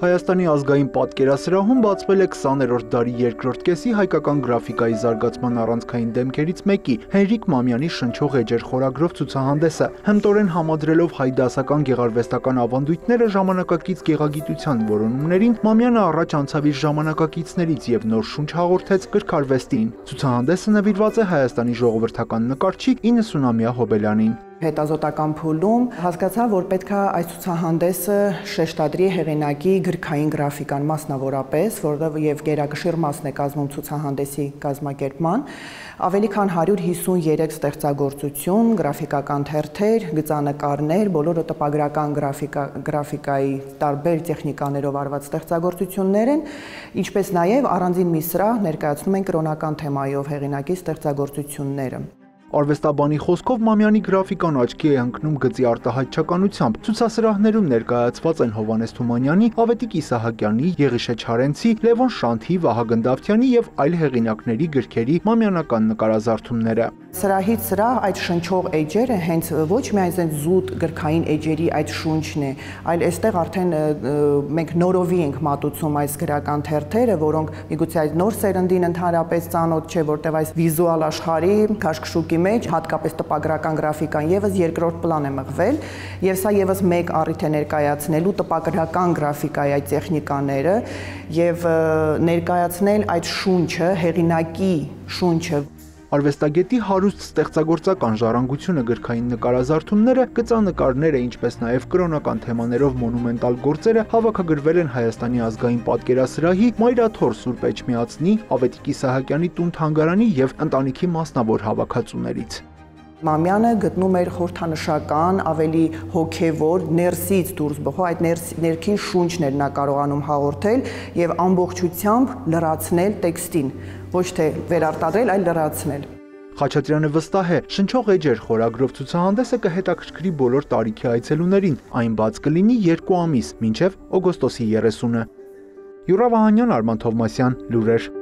Հայաստանի ազգային պատկերասրահում բացվել է 20-րդ դարի երկրորդ կեսի հայկական գրաֆիկայի զարգացման առանցքային դեմքերից մեկի Հենրիկ Մամյանի շնչող էջեր խորագրով ցուցահանդեսը, հմտորեն համադրելով հայ դասական գեղարվեստական ավանդույթները ժամանակակից գեղագիտության որոնումներին, Մամյանը առաջ անցավ իր ժամանակակիցներից եւ նոր շունչ հաղորդեց գրքարվեստին։ Ցուցահանդեսը նվիրված է Հայաստանի ժողովրդական նկարչի 90-ամյա հոբելյանին։ Հետազոտական փուլում հասկացա, որ պետք է այս ցուցահանդեսը շեշտադրի հեղինակի գրքային գրաֆիկան մասնավորապես, որովհետև եւ գերակշիռ մասն է կազմում ցուցահանդեսի կազմակերպման, ավելի քան 153 ստեղծագործություն, գրաֆիկական թերթեր, գծանկարներ, բոլորը տպագրական գրաֆիկայի տարբեր տեխնիկաներով արված ստեղծագործություններ են, ինչպես նաեւ առանձին մի սրահ ներկայացնում են կրոնական թեմայով հեղինակի ստեղծագործությունները։ Արվեստաբանի խոսքով Մամյանի գրաֆիկան աչքի է ընկնում գծի արտահայտչականությամբ։ Ցուցասրահներում ներկայացված են Հովհաննես Թումանյանի, Ավետիք Իսահակյանի, Եղիշե Չարենցի, Լևոն Շանթի, Վահագն Դավթյանի եւ այլ հեղինակների գրքերի մամյանական նկարազարդումները։ Սրահից սրահ այդ շնչող էջերը հենց ոչ միայն այն զուտ գրքային էջերի այդ շունչն է, այլ այստեղ արդեն մենք նորովի ենք մատուցում այս գրական թերթերը, որոնք միգուցե այդ նոր սերնդին ընդհանրապես ծանոթ չէ, որտեղ այս վիզուալ աշխարհի քաշքշուկի մեջ հատկապես տպագրական գրաֆիկան եւս երկրորդ պլան է մղվել, եւ սա եւս մեկ առիթ է ներկայացնելու տպագրական գրաֆիկայի այդ տեխնիկաները եւ ներկայացնել այդ շունչը, հեղինակի շունչը։ Արվեստագետի հարուստ ստեղծագործական ժառանգությունը գրքային նկարազարդումները, գծանկարները, ինչպես նաև կրոնական թեմաներով մոնումենտալ գործերը հավաքագրվել են Հայաստանի ազգային պատկերասրահի Մայրաթոր Սուրբ Էջմիածնի, Ավետիք Իսահակյանի տուն-թանգարանի եւ ընտանիքի մասնավոր հավաքածուներից։ Մամյանը գտնում էր խորհրդանշական, ավելի հոգևոր, ներսից դուրս բխող այդ ներքին շունչն էր նա կարողանում հաղորդել եւ ամբողջությամբ լրացնել տեքստին, ոչ թե վերարտադրել, այլ լրացնել։ Խաչատրյանը վստահ է, շնչող էջեր խորագրով ցուցահանդեսը կհետաքրքրի բոլոր տարիքի այցելուներին, այն բաց կլինի 2 ամիս, մինչև օգոստոսի 30-ը։ Յուրա Վահանյան, Արման Թովմասյան, լուրեր։